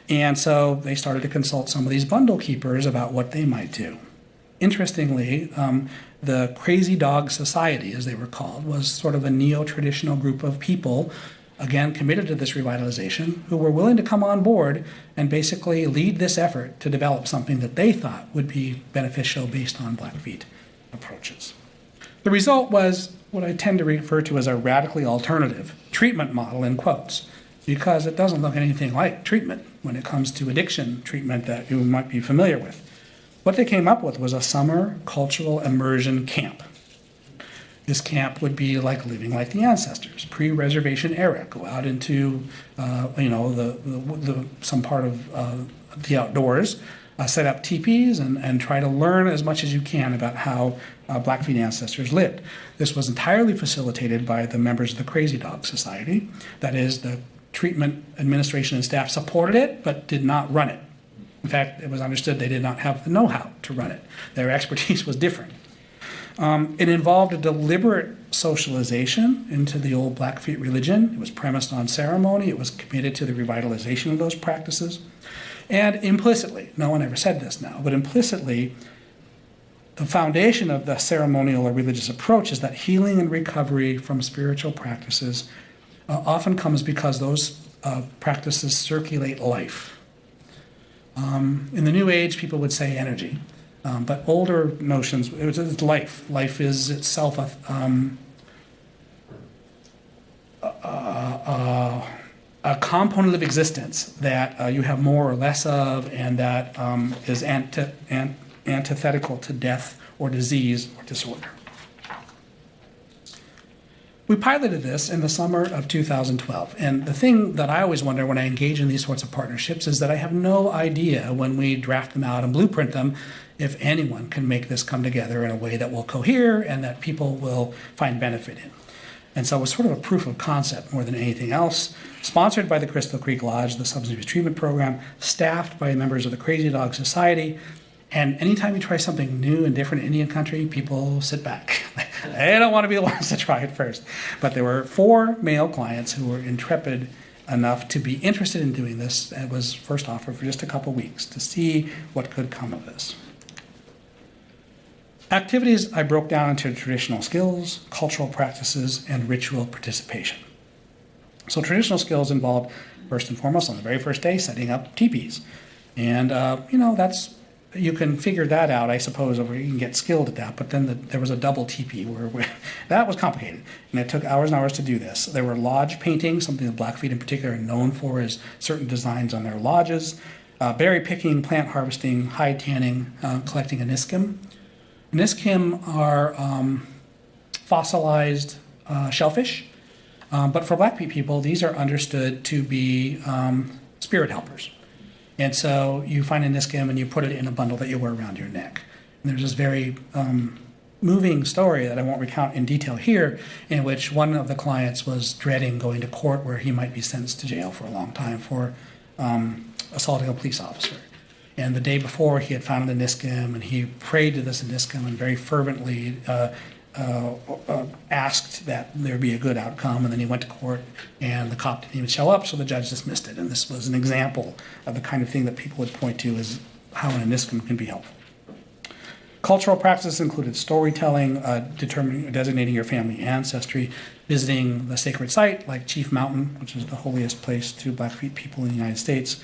Speaker 3: And so they started to consult some of these bundle keepers about what they might do. Interestingly, the Crazy Dog Society, as they were called, was sort of a neo-traditional group of people, again, committed to this revitalization, who were willing to come on board and basically lead this effort to develop something that they thought would be beneficial based on Blackfeet approaches. The result was what I tend to refer to as a radically alternative treatment model, in quotes, because it doesn't look anything like treatment when it comes to addiction treatment that you might be familiar with. What they came up with was a summer cultural immersion camp. This camp would be like living like the ancestors, pre-reservation era. Go out into, some part of the outdoors, set up teepees, and try to learn as much as you can about how Blackfeet ancestors lived. This was entirely facilitated by the members of the Crazy Dog Society. That is, the treatment administration and staff supported it, but did not run it. In fact, it was understood they did not have the know-how to run it. Their expertise was different. It involved a deliberate socialization into the old Blackfeet religion. It was premised on ceremony. It was committed to the revitalization of those practices. And implicitly, no one ever said this now, but implicitly, the foundation of the ceremonial or religious approach is that healing and recovery from spiritual practices often comes because those practices circulate life. In the New Age, people would say energy. But older notions, it's life. Life is itself a component of existence that you have more or less of, and that is antithetical to death or disease or disorder. We piloted this in the summer of 2012, and the thing that I always wonder when I engage in these sorts of partnerships is that I have no idea when we draft them out and blueprint them if anyone can make this come together in a way that will cohere and that people will find benefit in. And so it was sort of a proof of concept more than anything else, sponsored by the Crystal Creek Lodge, the Substance Abuse Treatment Program, staffed by members of the Crazy Dog Society. And anytime you try something new and different in Indian country, people sit back. They don't want to be the ones to try it first. But there were 4 male clients who were intrepid enough to be interested in doing this. It was first offered for just a couple weeks to see what could come of this. Activities I broke down into traditional skills, cultural practices, and ritual participation. So traditional skills involved, first and foremost, on the very first day, setting up teepees. And, that's, you can figure that out, I suppose, or you can get skilled at that. But then there was a double teepee where that was complicated. And it took hours and hours to do this. There were lodge paintings, something the Blackfeet in particular are known for is certain designs on their lodges, berry picking, plant harvesting, hide tanning, collecting a niskim. Niskim are fossilized shellfish, but for Blackfeet people, these are understood to be spirit helpers. And so you find a niskim and you put it in a bundle that you wear around your neck. And there's this very moving story that I won't recount in detail here, in which one of the clients was dreading going to court where he might be sentenced to jail for a long time for assaulting a police officer. And the day before, he had found the niskim, and he prayed to this niskim and very fervently asked that there be a good outcome. And then he went to court, and the cop didn't even show up, so the judge dismissed it. And this was an example of the kind of thing that people would point to as how an niskim can be helpful. Cultural practices included storytelling, designating your family ancestry, visiting the sacred site like Chief Mountain, which is the holiest place to Blackfeet people in the United States,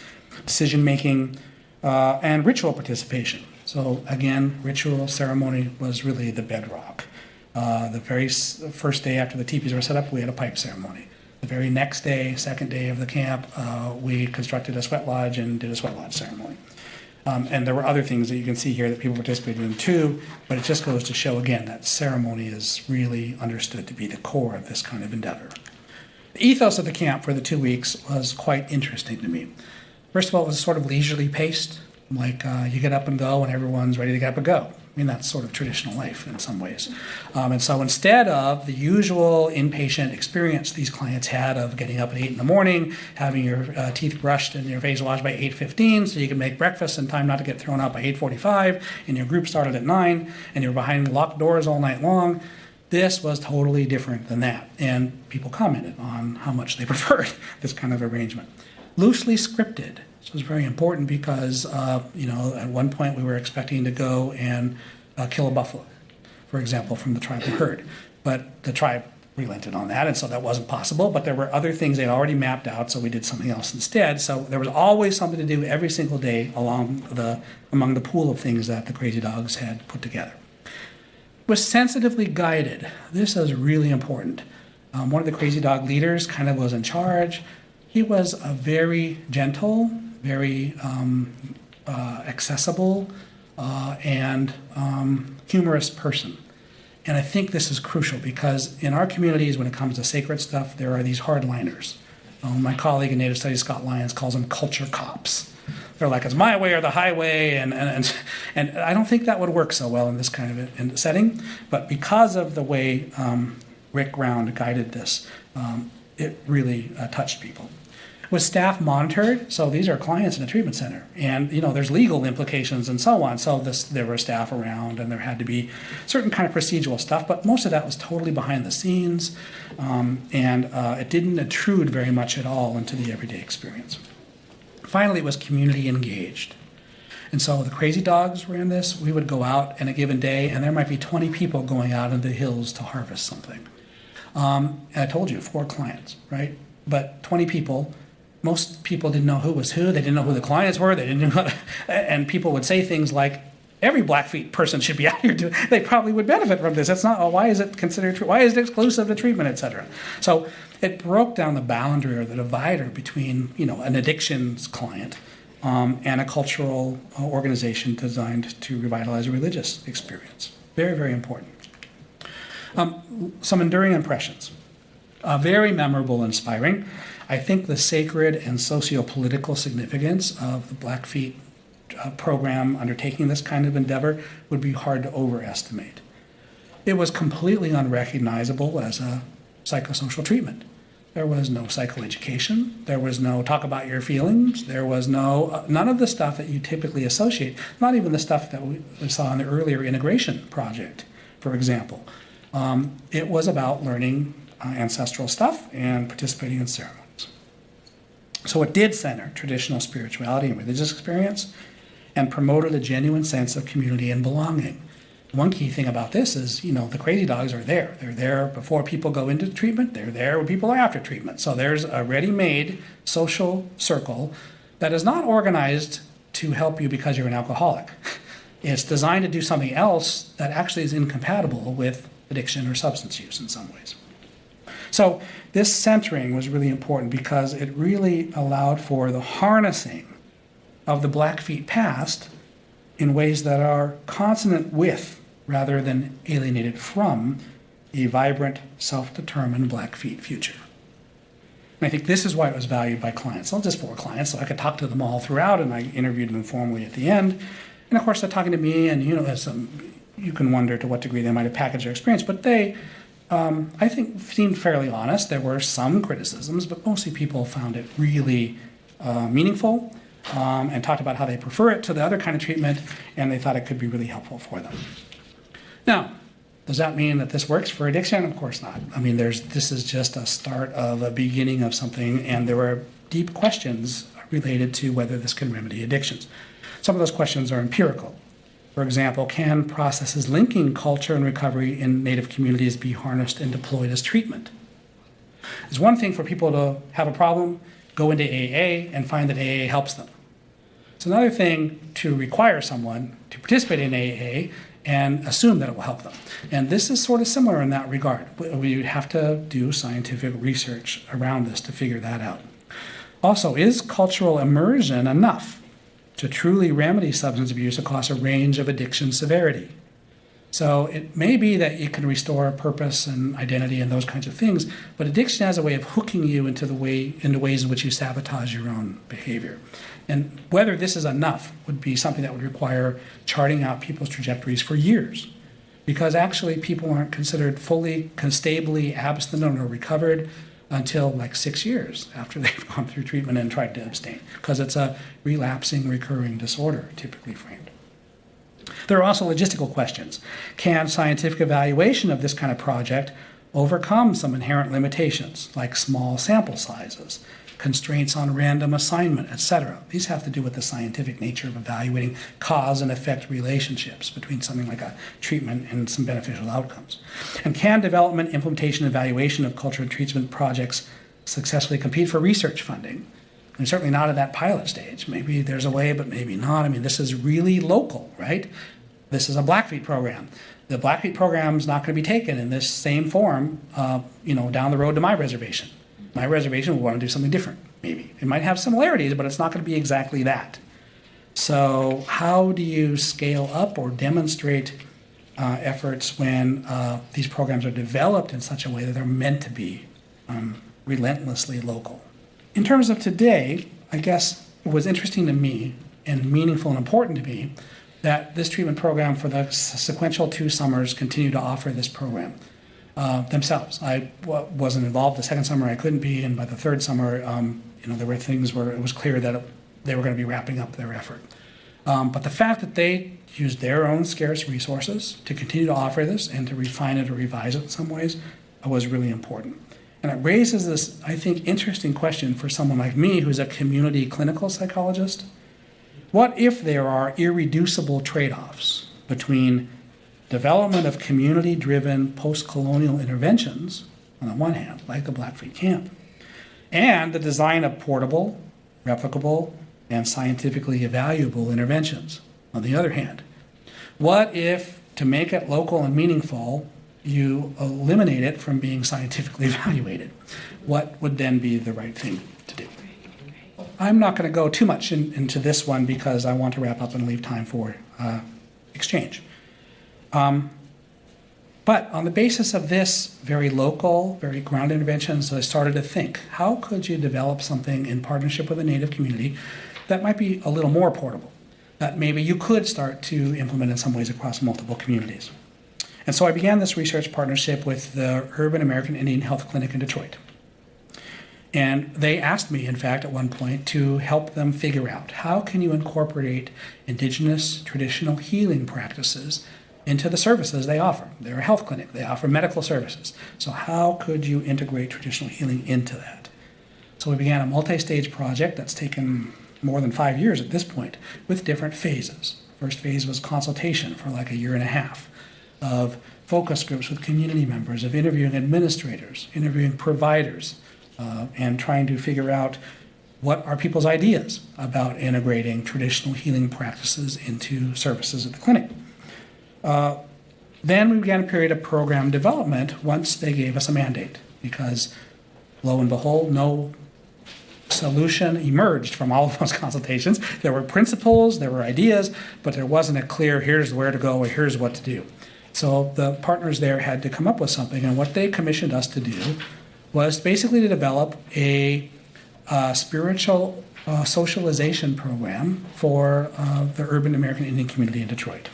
Speaker 3: decision-making, and ritual participation. So again, ritual ceremony was really the bedrock. The very first day after the teepees were set up, we had a pipe ceremony. The very next day, second day of the camp, we constructed a sweat lodge and did a sweat lodge ceremony. And there were other things that you can see here that people participated in too, but it just goes to show again that ceremony is really understood to be the core of this kind of endeavor. The ethos of the camp for the 2 weeks was quite interesting to me. First of all, it was sort of leisurely paced. Like you get up and go and everyone's ready to get up and go. I mean, that's sort of traditional life in some ways. And so instead of the usual inpatient experience these clients had of getting up at 8 in the morning, having your teeth brushed and your face washed by 8:15 so you can make breakfast in time not to get thrown out by 8:45, and your group started at 9, and you're behind locked doors all night long, this was totally different than that. And people commented on how much they preferred this kind of arrangement. Loosely scripted. This was very important because, at one point we were expecting to go and kill a buffalo, for example, from the tribal herd. But the tribe relented on that, and so that wasn't possible. But there were other things they'd already mapped out, so we did something else instead. So there was always something to do every single day among the pool of things that the Crazy Dogs had put together. It was sensitively guided. This is really important. One of the Crazy Dog leaders kind of was in charge. He was a very gentle, very accessible, and humorous person. And I think this is crucial because in our communities, when it comes to sacred stuff, there are these hardliners. My colleague in Native Studies, Scott Lyons, calls them culture cops. They're like, it's my way or the highway, and I don't think that would work so well in this kind of setting. But because of the way Rick Round guided this, it really touched people. Was staff monitored? So these are clients in a treatment center, and there's legal implications and so on. So there were staff around, and there had to be certain kind of procedural stuff, but most of that was totally behind the scenes, and it didn't intrude very much at all into the everyday experience. Finally, it was community engaged. And so the Crazy Dogs were in this. We would go out in a given day, and there might be 20 people going out into the hills to harvest something. And I told you, 4 clients, right? But 20 people. Most people didn't know who was who. They didn't know who the clients were. They didn't know, and people would say things like, "Every Blackfeet person should be out here doing." They probably would benefit from this. That's not. Oh, why is it considered? Why is it exclusive to treatment, etc. So it broke down the boundary or the divider between an addictions client and a cultural organization designed to revitalize a religious experience. Very, very important. Some enduring impressions. Very memorable, inspiring. I think the sacred and socio-political significance of the Blackfeet program undertaking this kind of endeavor would be hard to overestimate. It was completely unrecognizable as a psychosocial treatment. There was no psychoeducation. There was no talk about your feelings. There was none of the stuff that you typically associate, not even the stuff that we saw in the earlier integration project, for example. It was about learning ancestral stuff and participating in ceremonies. So it did center traditional spirituality and religious experience and promoted a genuine sense of community and belonging. One key thing about this is, the Crazy Dogs are there. They're there before people go into treatment. They're there when people are after treatment. So there's a ready-made social circle that is not organized to help you because you're an alcoholic. It's designed to do something else that actually is incompatible with addiction or substance use in some ways. So this centering was really important because it really allowed for the harnessing of the Blackfeet past in ways that are consonant with, rather than alienated from, a vibrant, self-determined Blackfeet future. And I think this is why it was valued by clients. Not just 4 clients, so I could talk to them all throughout, and I interviewed them formally at the end. And of course, they're talking to me, and you can wonder to what degree they might have packaged their experience, but they, I think, seemed fairly honest. There were some criticisms, but mostly people found it really meaningful and talked about how they prefer it to the other kind of treatment, and they thought it could be really helpful for them. Now, does that mean that this works for addiction? Of course not. I mean, this is just a start of a beginning of something, and there were deep questions related to whether this can remedy addictions. Some of those questions are empirical. For example, can processes linking culture and recovery in Native communities be harnessed and deployed as treatment? It's one thing for people to have a problem, go into AA, and find that AA helps them. It's another thing to require someone to participate in AA and assume that it will help them. And this is sort of similar in that regard. We have to do scientific research around this to figure that out. Also, is cultural immersion enough to truly remedy substance abuse across a range of addiction severity? So it may be that it can restore purpose and identity and those kinds of things, but addiction has a way of hooking you into ways in which you sabotage your own behavior. And whether this is enough would be something that would require charting out people's trajectories for years. Because actually people aren't considered fully, stably abstinent or recovered until like 6 years after they've gone through treatment and tried to abstain, because it's a relapsing, recurring disorder, typically framed. There are also logistical questions. Can scientific evaluation of this kind of project overcome some inherent limitations, like small sample sizes, constraints on random assignment, etc.? These have to do with the scientific nature of evaluating cause and effect relationships between something like a treatment and some beneficial outcomes. And can development, implementation, evaluation of culture and treatment projects successfully compete for research funding? And certainly not at that pilot stage. Maybe there's a way, but maybe not. I mean, this is really local, right? This is a Blackfeet program. The Blackfeet program is not going to be taken in this same form, down the road to my reservation. My reservation will want to do something different, maybe. It might have similarities, but it's not going to be exactly that. So how do you scale up or demonstrate efforts when these programs are developed in such a way that they're meant to be relentlessly local? In terms of today, I guess it was interesting to me and meaningful and important to me that this treatment program for the sequential 2 summers continue to offer this program themselves. I wasn't involved the second summer, I couldn't be, and by the third summer, there were things where it was clear that they were going to be wrapping up their effort. But the fact that they used their own scarce resources to continue to offer this and to refine it or revise it in some ways was really important. And it raises this, I think, interesting question for someone like me who's a community clinical psychologist. What if there are irreducible trade-offs between development of community-driven post-colonial interventions, on the one hand, like the Blackfeet camp, and the design of portable, replicable, and scientifically evaluable interventions, on the other hand? What if, to make it local and meaningful, you eliminate it from being scientifically evaluated? What would then be the right thing to do? I'm not going to go too much into this one because I want to wrap up and leave time for exchange. But on the basis of this very local, very ground interventions, I started to think, how could you develop something in partnership with a Native community that might be a little more portable, that maybe you could start to implement in some ways across multiple communities? And so I began this research partnership with the Urban American Indian Health Clinic in Detroit. And they asked me, in fact, at one point, to help them figure out how can you incorporate Indigenous traditional healing practices into the services they offer. They're a health clinic. They offer medical services. So how could you integrate traditional healing into that? So we began a multi-stage project that's taken more than 5 years at this point with different phases. First phase was consultation for like 1.5 years of focus groups with community members, of interviewing administrators, interviewing providers, and trying to figure out what are people's ideas about integrating traditional healing practices into services at the clinic. Then we began a period of program development once they gave us a mandate, because lo and behold, no solution emerged from all of those consultations. There were principles, there were ideas, but there wasn't a clear here's where to go or here's what to do. So the partners there had to come up with something, and what they commissioned us to do was basically to develop a spiritual socialization program for the urban American Indian community in Detroit.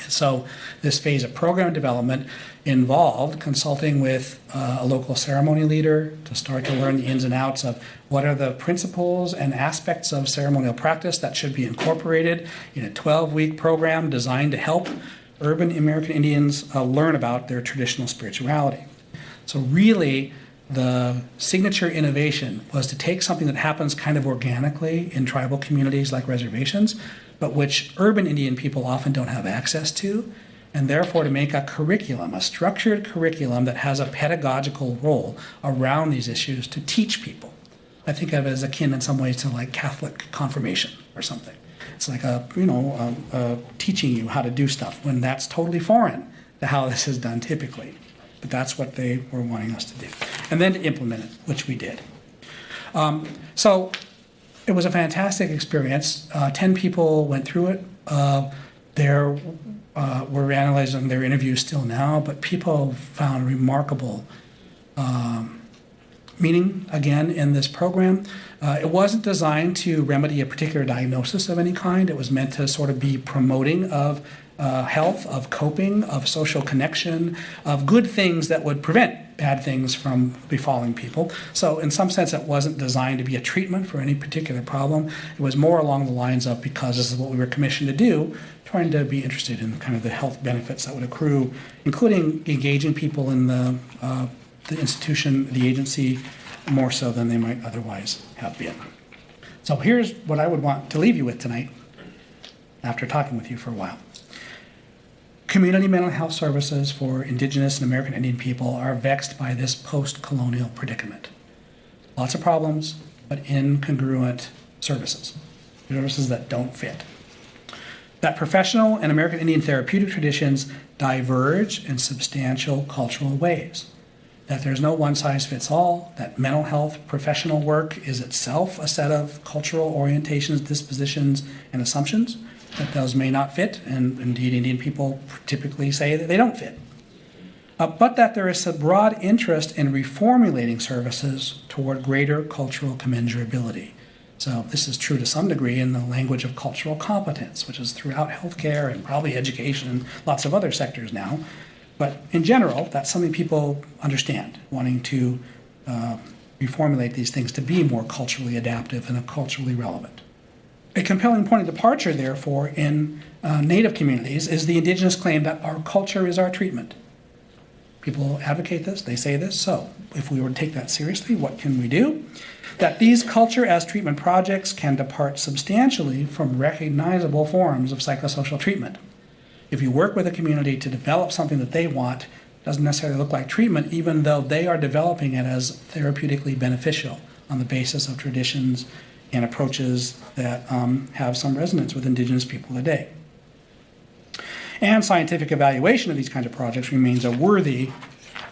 Speaker 3: And so this phase of program development involved consulting with a local ceremony leader to start to learn the ins and outs of what are the principles and aspects of ceremonial practice that should be incorporated in a 12-week program designed to help urban American Indians learn about their traditional spirituality. So really, the signature innovation was to take something that happens kind of organically in tribal communities like reservations, but which urban Indian people often don't have access to, and therefore to make a curriculum, a structured curriculum that has a pedagogical role around these issues to teach people. I think of it as akin in some ways to like Catholic confirmation or something. It's like teaching you how to do stuff when that's totally foreign to how this is done typically. But that's what they were wanting us to do. And then to implement it, which we did. So it was a fantastic experience. 10 people went through it. We're analyzing their interviews still now, but people found remarkable Meaning, again, in this program, it wasn't designed to remedy a particular diagnosis of any kind. It was meant to sort of be promoting of health, of coping, of social connection, of good things that would prevent bad things from befalling people. So in some sense, it wasn't designed to be a treatment for any particular problem. It was more along the lines of, because this is what we were commissioned to do, trying to be interested in kind of the health benefits that would accrue, including engaging people in the institution, the agency, more so than they might otherwise have been. So here's what I would want to leave you with tonight, after talking with you for a while. Community mental health services for Indigenous and American Indian people are vexed by this post-colonial predicament. Lots of problems, but incongruent services that don't fit. That professional and American Indian therapeutic traditions diverge in substantial cultural ways. That there's no one-size-fits-all, that mental health professional work is itself a set of cultural orientations, dispositions, and assumptions, that those may not fit, and indeed Indian people typically say that they don't fit. But that there is a broad interest in reformulating services toward greater cultural commensurability. So this is true to some degree in the language of cultural competence, which is throughout healthcare and probably education and lots of other sectors now. But in general, that's something people understand, wanting to reformulate these things to be more culturally adaptive and culturally relevant. A compelling point of departure, therefore, in Native communities is the Indigenous claim that our culture is our treatment. People advocate this, they say this, so if we were to take that seriously, what can we do? That these culture as treatment projects can depart substantially from recognizable forms of psychosocial treatment. If you work with a community to develop something that they want, it doesn't necessarily look like treatment, even though they are developing it as therapeutically beneficial on the basis of traditions and approaches that have some resonance with Indigenous people today. And scientific evaluation of these kinds of projects remains a worthy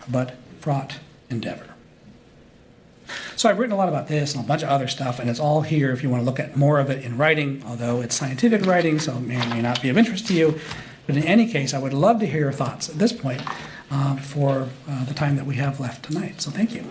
Speaker 3: but fraught endeavor. So I've written a lot about this and a bunch of other stuff, and it's all here if you want to look at more of it in writing, although it's scientific writing, so it may or may not be of interest to you. But in any case, I would love to hear your thoughts at this point for the time that we have left tonight. So thank you.